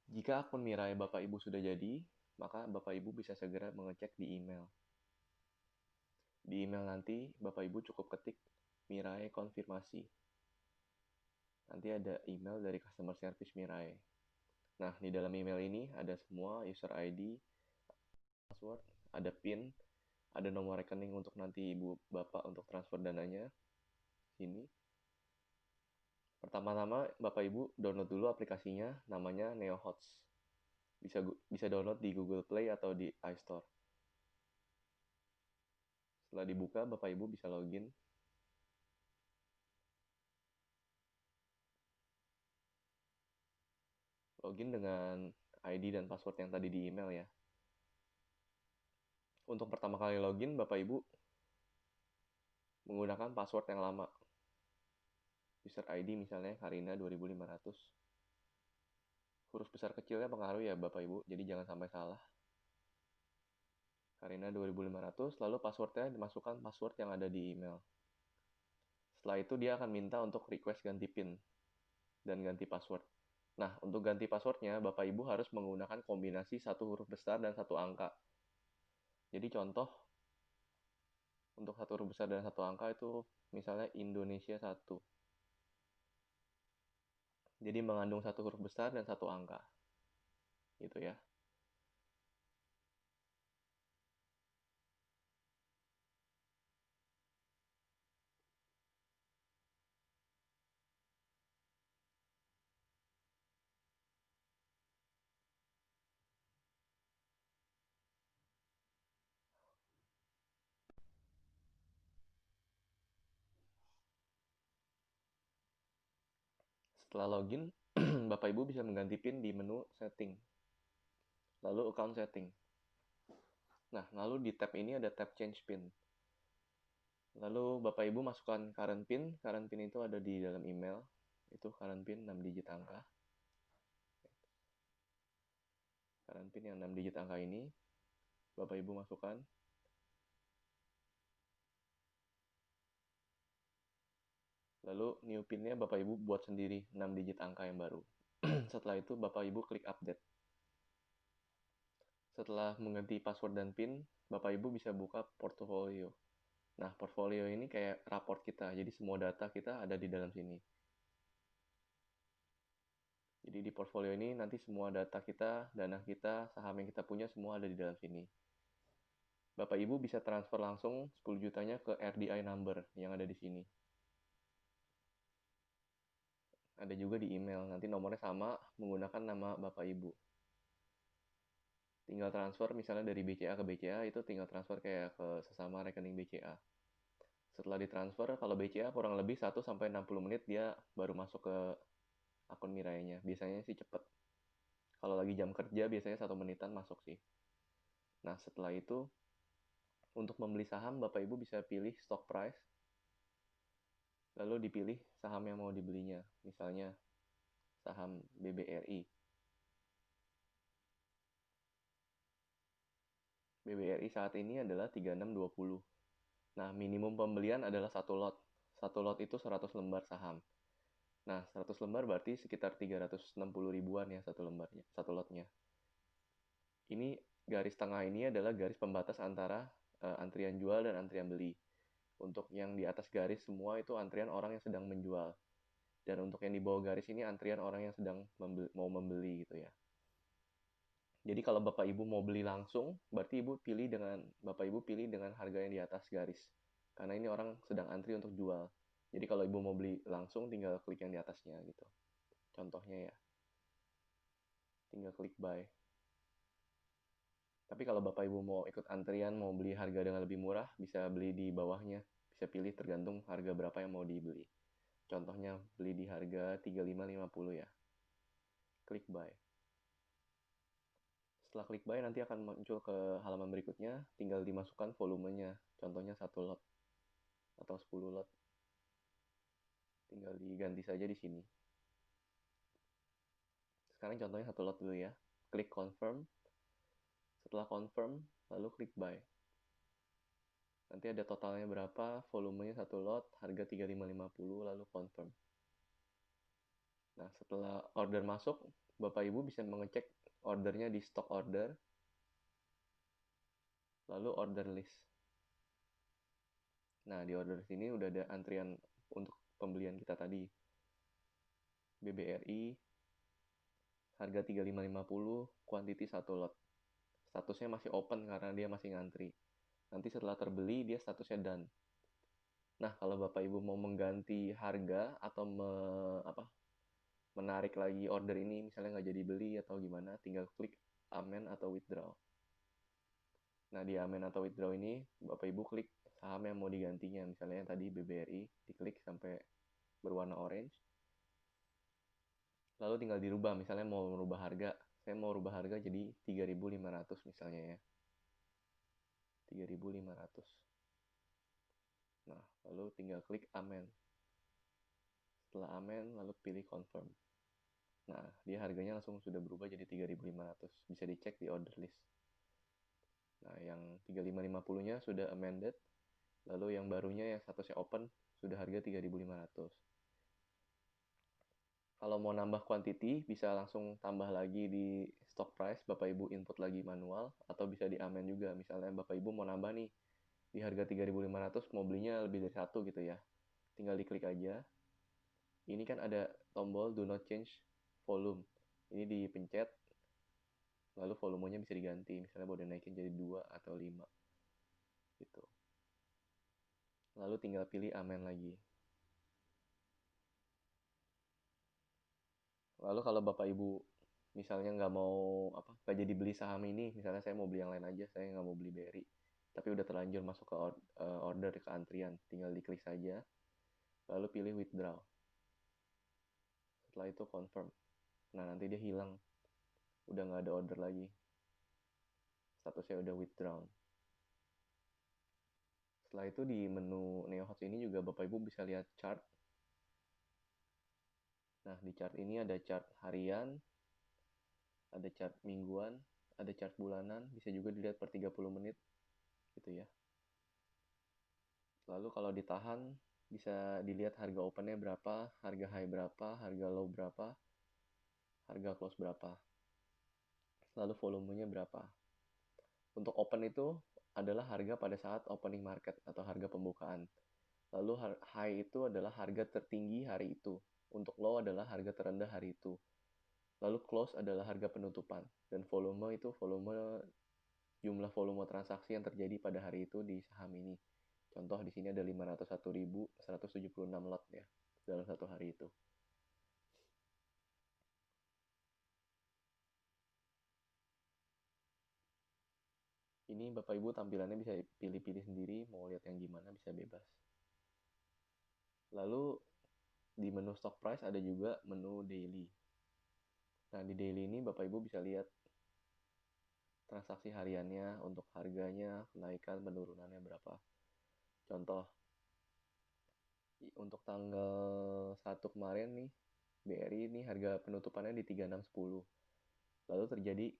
Jika akun Mirai Bapak Ibu sudah jadi, maka Bapak Ibu bisa segera mengecek di email. Di email nanti, Bapak Ibu cukup ketik Mirai konfirmasi. Nanti ada email dari customer service Mirai. Nah, di dalam email ini ada semua user ID, password, ada PIN, ada nomor rekening untuk nanti Ibu Bapak untuk transfer dananya. Sini. Pertama-tama Bapak Ibu download dulu aplikasinya, namanya NeoHots. Bisa download di Google Play atau di iStore. Setelah dibuka, Bapak Ibu bisa login. Login dengan ID dan password yang tadi di email ya. Untuk pertama kali login, Bapak Ibu menggunakan password yang lama. User ID misalnya Karina 2500. Huruf besar kecilnya pengaruh ya Bapak Ibu, jadi jangan sampai salah. Karina 2500, lalu passwordnya dimasukkan password yang ada di email. Setelah itu dia akan minta untuk request ganti PIN dan ganti password. Nah, untuk ganti passwordnya, Bapak Ibu harus menggunakan kombinasi satu huruf besar dan satu angka. Jadi contoh, untuk satu huruf besar dan satu angka itu misalnya Indonesia 1. Jadi mengandung satu huruf besar dan satu angka. Gitu ya. Setelah login, Bapak Ibu bisa mengganti PIN di menu setting. Lalu account setting. Nah, lalu di tab ini ada tab change PIN. Lalu Bapak Ibu masukkan current PIN. Current PIN itu ada di dalam email. Itu current PIN 6 digit angka. Current PIN yang 6 digit angka ini Bapak Ibu masukkan. Lalu new PIN-nya Bapak Ibu buat sendiri 6 digit angka yang baru. Setelah itu Bapak Ibu klik update. Setelah mengganti password dan PIN, Bapak Ibu bisa buka portfolio. Nah, portfolio ini kayak raport kita, jadi semua data kita ada di dalam sini. Jadi di portfolio ini nanti semua data kita, dana kita, saham yang kita punya semua ada di dalam sini. Bapak Ibu bisa transfer langsung 10 jutanya ke RDI number yang ada di sini. Ada juga di email, nanti nomornya sama menggunakan nama Bapak Ibu. Tinggal transfer misalnya dari BCA ke BCA itu tinggal transfer kayak ke sesama rekening BCA. Setelah ditransfer, kalau BCA kurang lebih 1-60 menit dia baru masuk ke akun Mirainya. Biasanya sih cepet. Kalau lagi jam kerja biasanya 1 menitan masuk sih. Nah, setelah itu untuk membeli saham Bapak Ibu bisa pilih stock price. Lalu dipilih saham yang mau dibelinya. Misalnya saham BBRI. BBRI saat ini adalah 3620. Nah, minimum pembelian adalah satu lot. Satu lot itu 100 lembar saham. Nah, 100 lembar berarti sekitar 360 ribuan ya satu lembarnya, satu lotnya. Ini garis tengah ini adalah garis pembatas antara antrian jual dan antrian beli. Untuk yang di atas garis semua itu antrian orang yang sedang menjual. Dan untuk yang di bawah garis ini antrian orang yang sedang mau membeli gitu ya. Jadi kalau Bapak Ibu mau beli langsung, berarti Bapak Ibu pilih dengan harga yang di atas garis. Karena ini orang sedang antri untuk jual. Jadi kalau Ibu mau beli langsung tinggal klik yang di atasnya gitu. Contohnya ya. Tinggal klik buy. Tapi kalau Bapak Ibu mau ikut antrian, mau beli harga dengan lebih murah, bisa beli di bawahnya. Bisa pilih tergantung harga berapa yang mau dibeli. Contohnya beli di harga 35.50 ya. Klik buy. Setelah klik buy nanti akan muncul ke halaman berikutnya, tinggal dimasukkan volumenya. Contohnya 1 lot atau 10 lot. Tinggal diganti saja di sini. Sekarang contohnya 1 lot dulu ya. Klik confirm. Setelah confirm, lalu klik buy. Nanti ada totalnya berapa, volumenya 1 lot, harga 3550, lalu confirm. Nah, setelah order masuk, Bapak Ibu bisa mengecek ordernya di stock order, lalu order list. Nah, di order sini udah ada antrian untuk pembelian kita tadi. BBRI, harga 3550, quantity 1 lot. Statusnya masih open karena dia masih ngantri. Nanti setelah terbeli, dia statusnya done. Nah, kalau Bapak Ibu mau mengganti harga atau menarik lagi order ini, misalnya nggak jadi beli atau gimana, tinggal klik amen atau withdraw. Nah, di amen atau withdraw ini, Bapak Ibu klik saham yang mau digantinya. Misalnya yang tadi BBRI, diklik sampai berwarna orange. Lalu tinggal dirubah, misalnya mau merubah harga. Saya mau rubah harga jadi 3.500 misalnya ya. 3.500. Nah, lalu tinggal klik amen. Setelah amen, lalu pilih confirm. Nah, dia harganya langsung sudah berubah jadi 3.500. Bisa dicek di order list. Nah, yang 3550-nya sudah amended. Lalu yang barunya yang statusnya open sudah harga 3.500. Kalau mau nambah quantity, bisa langsung tambah lagi di stock price, Bapak Ibu input lagi manual, atau bisa di amen juga. Misalnya Bapak Ibu mau nambah nih, di harga 3.500 mau belinya lebih dari 1 gitu ya. Tinggal diklik aja. Ini kan ada tombol do not change volume. Ini dipencet, lalu volumenya bisa diganti. Misalnya mau dinaikin jadi 2 atau 5 gitu. Lalu tinggal pilih amen lagi. Lalu kalau Bapak Ibu misalnya nggak mau nggak jadi beli saham ini, misalnya saya mau beli yang lain aja, saya nggak mau beli BRI, tapi udah terlanjur masuk ke order ke antrian, tinggal diklik saja, lalu pilih withdraw. Setelah itu confirm. Nah, nanti dia hilang, udah nggak ada order lagi, statusnya udah withdrawn. Setelah itu di menu NeoHots ini juga Bapak Ibu bisa lihat chart. Nah, di chart ini ada chart harian, ada chart mingguan, ada chart bulanan, bisa juga dilihat per 30 menit gitu ya. Lalu kalau ditahan, bisa dilihat harga opennya berapa, harga high berapa, harga low berapa, harga close berapa, lalu volumenya berapa. Untuk open itu adalah harga pada saat opening market atau harga pembukaan. Lalu high itu adalah harga tertinggi hari itu. Untuk low adalah harga terendah hari itu. Lalu close adalah harga penutupan. Dan volume itu jumlah volume transaksi yang terjadi pada hari itu di saham ini. Contoh di sini ada 501.176 lot ya dalam satu hari itu. Ini Bapak Ibu tampilannya bisa pilih-pilih sendiri, mau lihat yang gimana bisa bebas. Lalu di menu stock price ada juga menu daily. Nah, di daily ini Bapak Ibu bisa lihat transaksi hariannya untuk harganya, kenaikan, penurunannya berapa. Contoh, untuk tanggal 1 kemarin nih, BRI ini harga penutupannya di 3610. Lalu terjadi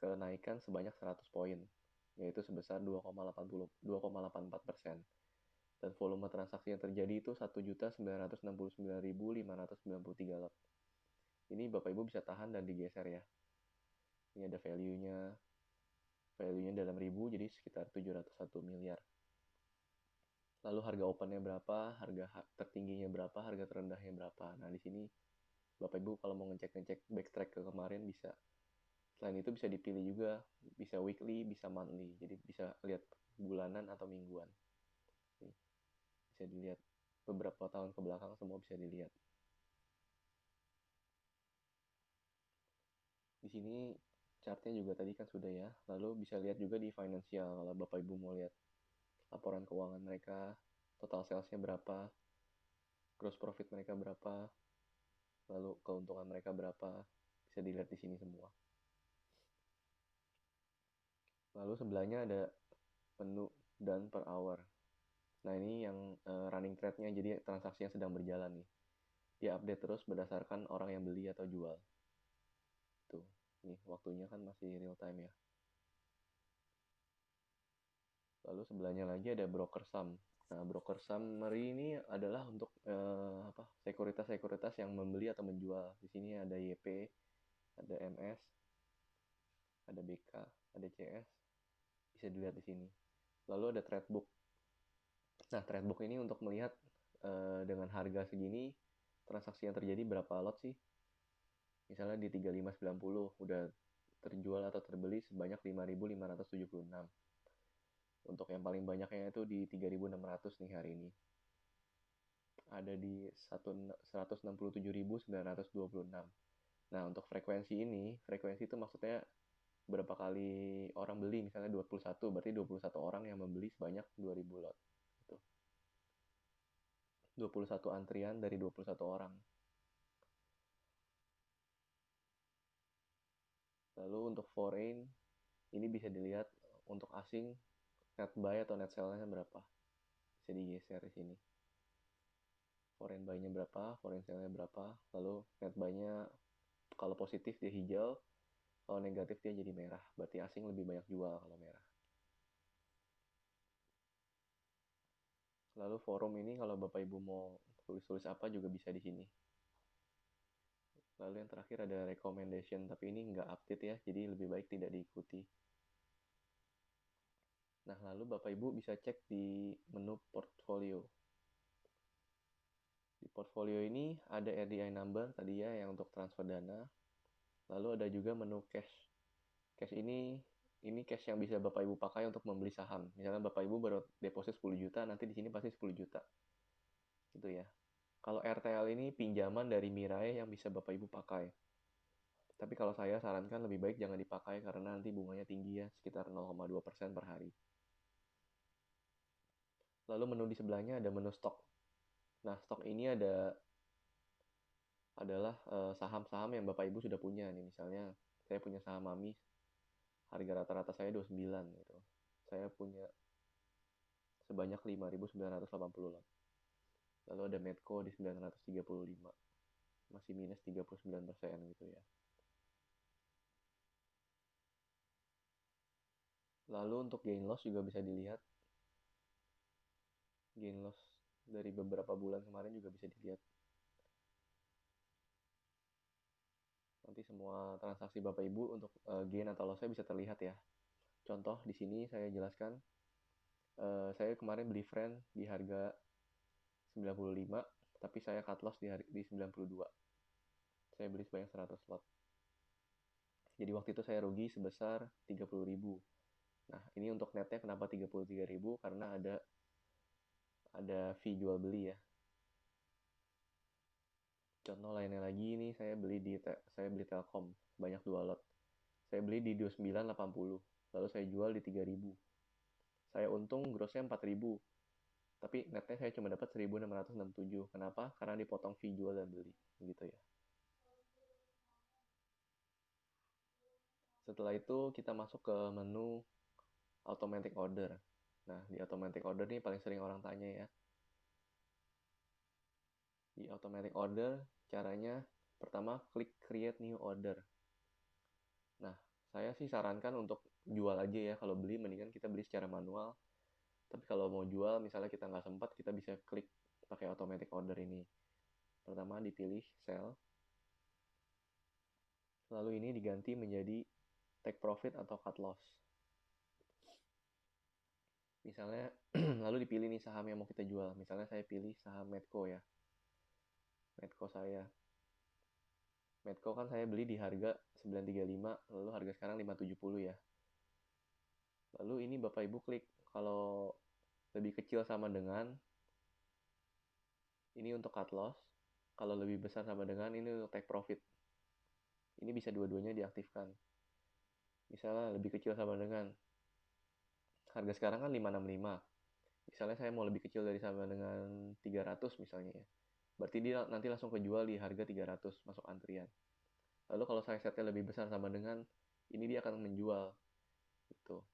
kenaikan sebanyak 100 poin, yaitu sebesar 2,84%. Dan volume transaksi yang terjadi itu 1.969.593 lot. Ini Bapak Ibu bisa tahan dan digeser ya. Ini ada value-nya dalam ribu, jadi sekitar 701 miliar. Lalu harga opennya berapa, harga tertingginya berapa, harga terendahnya berapa. Nah, di sini Bapak Ibu kalau mau ngecek backtrack ke kemarin bisa. Selain itu bisa dipilih juga, bisa weekly, bisa monthly. Jadi bisa lihat bulanan atau mingguan. Nih, bisa dilihat beberapa tahun ke belakang semua bisa dilihat. Di sini chartnya juga tadi kan sudah ya. Lalu bisa lihat juga di financial kalau Bapak Ibu mau lihat laporan keuangan mereka, total salesnya berapa, gross profit mereka berapa, lalu keuntungan mereka berapa, bisa dilihat di sini semua. Lalu sebelahnya ada menu done per hour. Nah, ini yang running trade-nya, jadi transaksi yang sedang berjalan nih. Dia update terus berdasarkan orang yang beli atau jual. Tuh, nih waktunya kan masih real time ya. Lalu sebelahnya lagi ada broker sum. Nah, broker summary ini adalah untuk sekuritas-sekuritas yang membeli atau menjual. Di sini ada YP, ada MS, ada BK, ada CS, bisa dilihat di sini. Lalu ada trade book. Nah, trade book ini untuk melihat dengan harga segini transaksi yang terjadi berapa lot sih. Misalnya di 3590 udah terjual atau terbeli sebanyak 5576. Untuk yang paling banyaknya itu di 3600 nih hari ini. Ada di 167.926. Nah, untuk frekuensi ini, frekuensi itu maksudnya berapa kali orang beli, misalnya 21, berarti 21 orang yang membeli sebanyak 2000 lot. Gitu. 21 antrian dari 21 orang. Lalu untuk foreign, ini bisa dilihat untuk asing, net buy atau net sell-nya berapa. Bisa digeser di sini. Foreign buy-nya berapa, foreign sell-nya berapa, lalu net buy-nya kalau positif dia hijau, kalau negatif dia jadi merah. Berarti asing lebih banyak jual kalau merah. Lalu forum ini kalau Bapak Ibu mau tulis-tulis apa juga bisa di sini. Lalu yang terakhir ada recommendation, tapi ini nggak update ya, jadi lebih baik tidak diikuti. Nah, lalu Bapak Ibu bisa cek di menu portfolio. Di portfolio ini ada RDI number tadi ya yang untuk transfer dana. Lalu ada juga menu cash. Cash ini cash yang bisa Bapak Ibu pakai untuk membeli saham. Misalnya Bapak Ibu baru deposit 10 juta, nanti di sini pasti 10 juta. Gitu ya. Kalau RTL ini pinjaman dari Mirai yang bisa Bapak Ibu pakai. Tapi kalau saya sarankan lebih baik jangan dipakai karena nanti bunganya tinggi ya, sekitar 0,2% per hari. Lalu menu di sebelahnya ada menu stok. Nah, stok ini adalah saham-saham yang Bapak Ibu sudah punya nih. Misalnya saya punya saham Mami, harga rata-rata saya 29 gitu. Saya punya sebanyak 5.980 lot. Lalu ada Medco di 935. Masih minus 39% gitu ya. Lalu untuk gain loss juga bisa dilihat. Gain loss dari beberapa bulan kemarin juga bisa dilihat. Nanti semua transaksi Bapak Ibu untuk gain atau lossnya bisa terlihat ya. Contoh di sini saya jelaskan. Saya kemarin beli friend di harga 95, tapi saya cut loss di 92. Saya beli sebanyak 100 lot. Jadi waktu itu saya rugi sebesar 30.000. Nah, ini untuk netnya kenapa 33.000? Karena ada fee jual beli ya. Contoh lainnya lagi ini saya beli Telkom banyak 2 lot. Saya beli di 2980, lalu saya jual di 3000. Saya untung grossnya 4000, tapi netnya saya cuma dapat 1667. Kenapa? Karena dipotong fee jual dan beli, gitu ya. Setelah itu kita masuk ke menu automatic order. Nah, di automatic order ini paling sering orang tanya ya. Di automatic order caranya pertama klik create new order. Nah, saya sih sarankan untuk jual aja ya. Kalau beli mendingan kita beli secara manual. Tapi kalau mau jual misalnya kita nggak sempat, kita bisa klik pakai automatic order ini. Pertama dipilih sell. Lalu ini diganti menjadi take profit atau cut loss. Misalnya lalu dipilih nih saham yang mau kita jual. Misalnya saya pilih saham Medco ya. Medco saya. Medco kan saya beli di harga 935, lalu harga sekarang 570 ya. Lalu ini Bapak Ibu klik kalau lebih kecil sama dengan ini untuk cut loss, kalau lebih besar sama dengan ini untuk take profit. Ini bisa dua-duanya diaktifkan. Misalnya lebih kecil sama dengan harga sekarang kan 565. Misalnya saya mau lebih kecil dari sama dengan 300 misalnya ya. Berarti dia nanti langsung kejual di harga 300 masuk antrian. Lalu kalau saya setnya lebih besar sama dengan ini dia akan menjual gitu.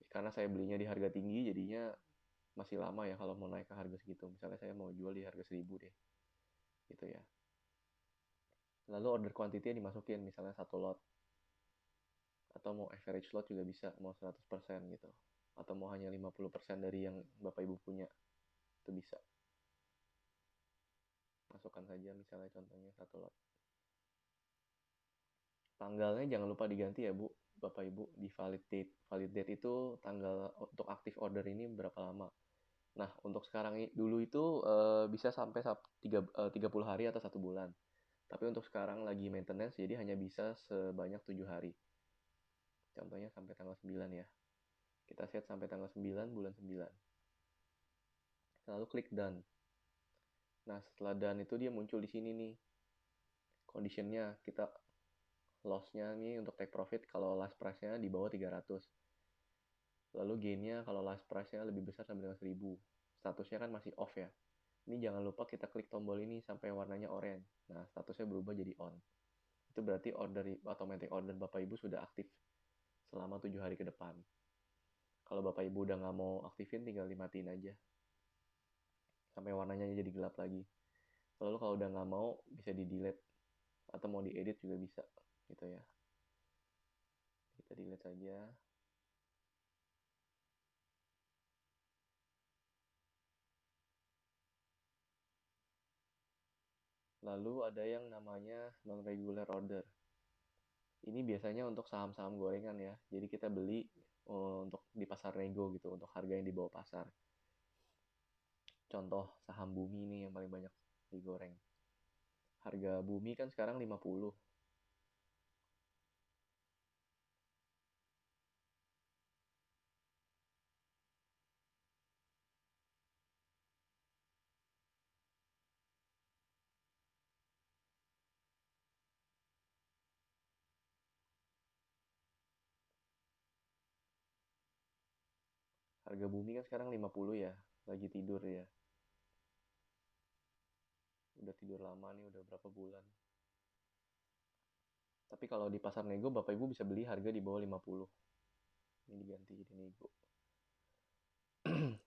Karena saya belinya di harga tinggi jadinya masih lama ya kalau mau naik ke harga segitu. Misalnya saya mau jual di harga 1000 deh. Gitu ya. Lalu order quantity dimasukin misalnya 1 lot. Atau mau average lot juga bisa, mau 100% gitu. Atau mau hanya 50% dari yang Bapak Ibu punya. itu bisa. Masukkan saja misalnya contohnya satu lot. Tanggalnya jangan lupa diganti ya Bu, Bapak Ibu, di valid date. Valid date itu tanggal untuk aktif order ini berapa lama. Nah, untuk sekarang dulu itu bisa sampai 30 hari atau 1 bulan. Tapi untuk sekarang lagi maintenance, jadi hanya bisa sebanyak 7 hari. Contohnya sampai tanggal 9 ya. Kita set sampai tanggal 9 bulan 9. Lalu klik done. Nah, setelah done itu dia muncul di sini nih. Conditionnya, kita loss-nya nih untuk take profit kalau last price-nya di bawah 300. Lalu gain-nya kalau last price-nya lebih besar sampai dengan 1000. Statusnya kan masih off ya. Ini jangan lupa kita klik tombol ini sampai warnanya oranye. Nah, statusnya berubah jadi on. Itu berarti automatic order Bapak Ibu sudah aktif selama 7 hari ke depan. Kalau Bapak Ibu udah nggak mau aktifin, tinggal dimatiin aja. Sampai warnanya jadi gelap lagi. Lalu kalau udah nggak mau, bisa di-delete. Atau mau diedit juga bisa. Gitu ya. Kita delete saja. Lalu ada yang namanya non-regular order. Ini biasanya untuk saham-saham gorengan ya. Jadi kita beli untuk di pasar nego gitu, untuk harga yang di bawah pasar. Contoh saham Bumi ini yang paling banyak digoreng. Harga Bumi kan sekarang 50. Harga Bumi kan sekarang 50 ya. Lagi tidur ya. Udah tidur lama nih, udah berapa bulan. Tapi kalau di pasar nego Bapak Ibu bisa beli harga di bawah 50. Ini diganti jadi nego.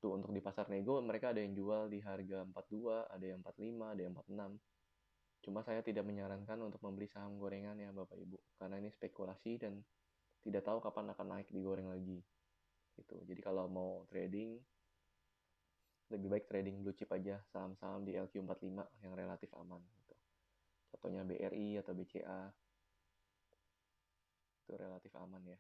Tuh untuk di pasar nego mereka ada yang jual di harga 42, ada yang 45, ada yang 46. Cuma saya tidak menyarankan untuk membeli saham gorengan ya Bapak Ibu, karena ini spekulasi dan tidak tahu kapan akan naik digoreng lagi. Gitu. Jadi kalau mau trading, lebih baik trading blue chip aja, saham-saham di LQ45 yang relatif aman. Gitu. Contohnya BRI atau BCA, itu relatif aman ya.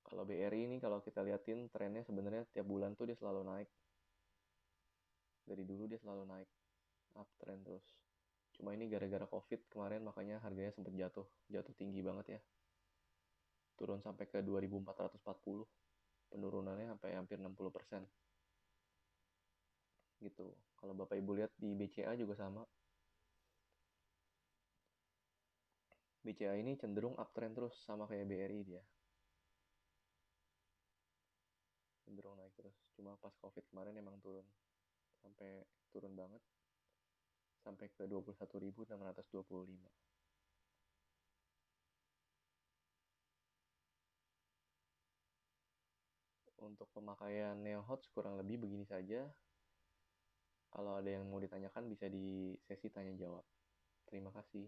Kalau BRI ini kalau kita liatin trennya sebenarnya tiap bulan tuh dia selalu naik. Dari dulu dia selalu naik, uptrend terus. Cuma ini gara-gara COVID kemarin makanya harganya sempat jatuh tinggi banget ya. Turun sampai ke 2440. Penurunannya sampai hampir 60%. Gitu. Kalau Bapak Ibu lihat di BCA juga sama. BCA ini cenderung uptrend terus sama kayak BRI dia. Cenderung naik terus. Cuma pas COVID kemarin emang turun. Sampai turun banget. Sampai ke 21.625. Untuk pemakaian NeoHots kurang lebih begini saja. Kalau ada yang mau ditanyakan bisa di sesi tanya jawab. Terima kasih.